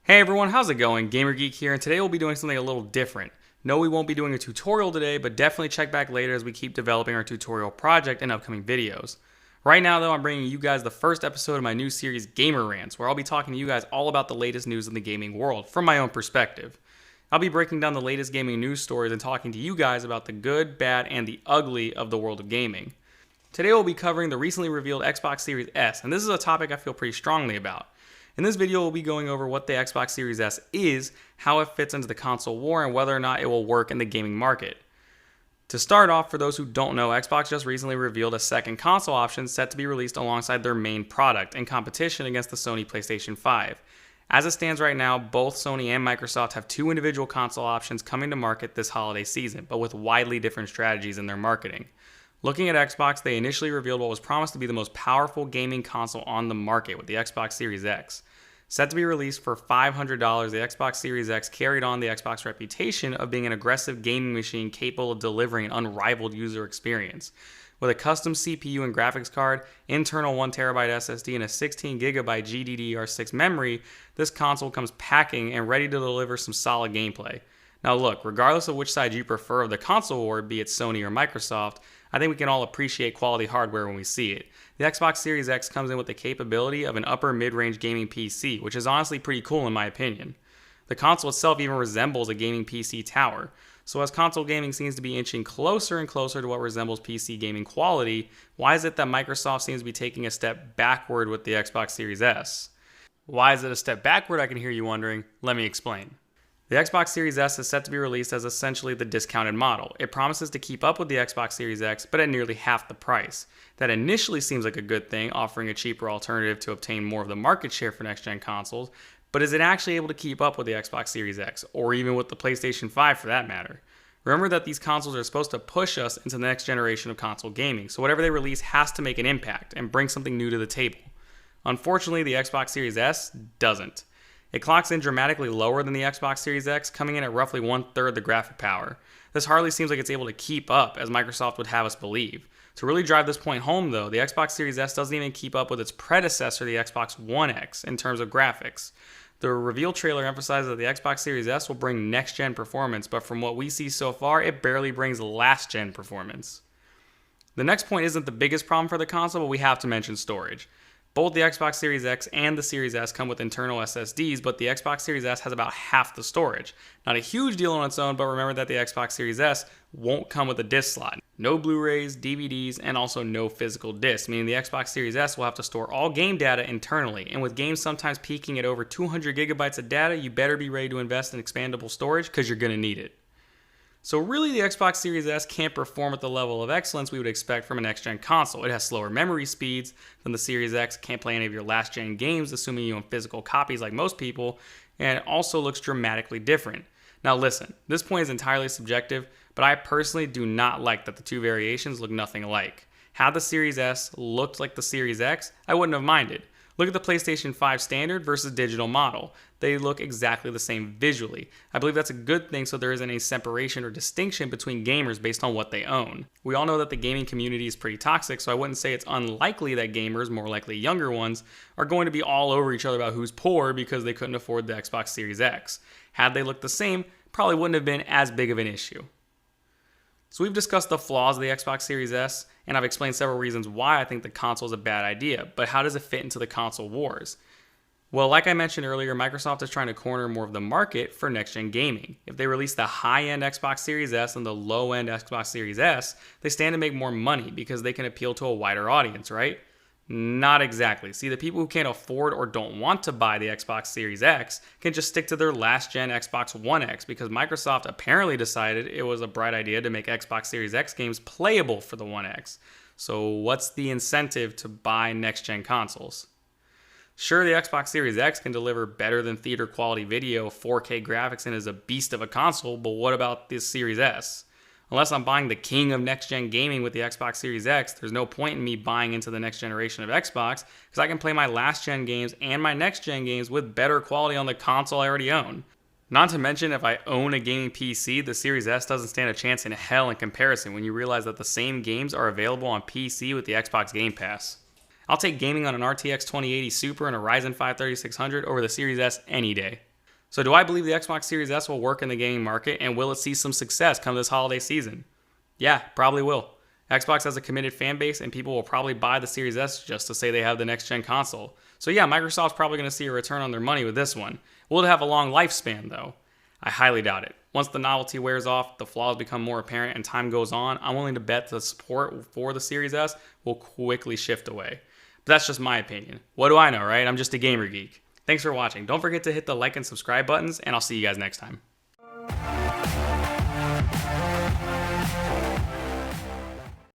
Hey everyone, how's it going? Gamer Geek here, and today we'll be doing something a little different. No, we won't be doing a tutorial today, but definitely check back later as we keep developing our tutorial project in upcoming videos. Right now though, I'm bringing you guys the first episode of my new series, Gamer Rants, where I'll be talking to you guys all about the latest news in the gaming world, from my own perspective. I'll be breaking down the latest gaming news stories and talking to you guys about the good, bad, and the ugly of the world of gaming. Today we'll be covering the recently revealed Xbox Series S, and this is a topic I feel pretty strongly about. In this video, we'll be going over what the Xbox Series S is, how it fits into the console war, and whether or not it will work in the gaming market. To start off, for those who don't know, Xbox just recently revealed a second console option set to be released alongside their main product in competition against the Sony PlayStation 5. As it stands right now, both Sony and Microsoft have two individual console options coming to market this holiday season, but with widely different strategies in their marketing. Looking at Xbox, they initially revealed what was promised to be the most powerful gaming console on the market with the Xbox Series X. Set to be released for $500, the Xbox Series X carried on the Xbox reputation of being an aggressive gaming machine capable of delivering an unrivaled user experience. With a custom CPU and graphics card, internal 1TB SSD, and a 16GB GDDR6 memory, this console comes packing and ready to deliver some solid gameplay. Now look, regardless of which side you prefer of the console war, be it Sony or Microsoft, I think we can all appreciate quality hardware when we see it. The Xbox Series X comes in with the capability of an upper mid-range gaming PC, which is honestly pretty cool in my opinion. The console itself even resembles a gaming PC tower. So as console gaming seems to be inching closer and closer to what resembles PC gaming quality, why is it that Microsoft seems to be taking a step backward with the Xbox Series S? Why is it a step backward, I can hear you wondering. Let me explain. The Xbox Series S is set to be released as essentially the discounted model. It promises to keep up with the Xbox Series X, but at nearly half the price. That initially seems like a good thing, offering a cheaper alternative to obtain more of the market share for next-gen consoles, but is it actually able to keep up with the Xbox Series X, or even with the PlayStation 5 for that matter? Remember that these consoles are supposed to push us into the next generation of console gaming, so whatever they release has to make an impact and bring something new to the table. Unfortunately, the Xbox Series S doesn't. It clocks in dramatically lower than the Xbox Series X, coming in at roughly 1/3 the graphic power. This hardly seems like it's able to keep up, as Microsoft would have us believe. To really drive this point home though, the Xbox Series S doesn't even keep up with its predecessor, the Xbox One X, in terms of graphics. The reveal trailer emphasizes that the Xbox Series S will bring next-gen performance, but from what we see so far, it barely brings last-gen performance. The next point isn't the biggest problem for the console, but we have to mention storage. Both the Xbox Series X and the Series S come with internal SSDs, but the Xbox Series S has about half the storage. Not a huge deal on its own, but remember that the Xbox Series S won't come with a disc slot. No Blu-rays, DVDs, and also no physical discs, meaning the Xbox Series S will have to store all game data internally, and with games sometimes peaking at over 200 gigabytes of data, you better be ready to invest in expandable storage because you're going to need it. So really, the Xbox Series S can't perform at the level of excellence we would expect from a next-gen console. It has slower memory speeds than the Series X, can't play any of your last-gen games, assuming you own physical copies like most people, and it also looks dramatically different. Now listen, this point is entirely subjective, but I personally do not like that the two variations look nothing alike. Had the Series S looked like the Series X, I wouldn't have minded. Look at the PlayStation 5 standard versus digital model. They look exactly the same visually. I believe that's a good thing so there isn't any separation or distinction between gamers based on what they own. We all know that the gaming community is pretty toxic, so I wouldn't say it's unlikely that gamers, more likely younger ones, are going to be all over each other about who's poor because they couldn't afford the Xbox Series X. Had they looked the same, probably wouldn't have been as big of an issue. So we've discussed the flaws of the Xbox Series S, and I've explained several reasons why I think the console is a bad idea, but how does it fit into the console wars? Well, like I mentioned earlier, Microsoft is trying to corner more of the market for next-gen gaming. If they release the high-end Xbox Series S and the low-end Xbox Series S, they stand to make more money because they can appeal to a wider audience, right? Not exactly. See, the people who can't afford or don't want to buy the Xbox Series X can just stick to their last-gen Xbox One X because Microsoft apparently decided it was a bright idea to make Xbox Series X games playable for the One X. So what's the incentive to buy next-gen consoles? Sure, the Xbox Series X can deliver better than theater quality video, 4K graphics, and is a beast of a console, but what about this Series S? Unless I'm buying the king of next-gen gaming with the Xbox Series X, there's no point in me buying into the next generation of Xbox because I can play my last-gen games and my next-gen games with better quality on the console I already own. Not to mention, if I own a gaming PC, the Series S doesn't stand a chance in hell in comparison when you realize that the same games are available on PC with the Xbox Game Pass. I'll take gaming on an RTX 2080 Super and a Ryzen 5 3600 over the Series S any day. So do I believe the Xbox Series S will work in the gaming market, and will it see some success come this holiday season? Yeah, probably will. Xbox has a committed fan base, and people will probably buy the Series S just to say they have the next-gen console. So yeah, Microsoft's probably going to see a return on their money with this one. Will it have a long lifespan, though? I highly doubt it. Once the novelty wears off, the flaws become more apparent, and time goes on, I'm willing to bet the support for the Series S will quickly shift away. But that's just my opinion. What do I know, right? I'm just a gamer geek. Thanks for watching. Don't forget to hit the like and subscribe buttons, and I'll see you guys next time.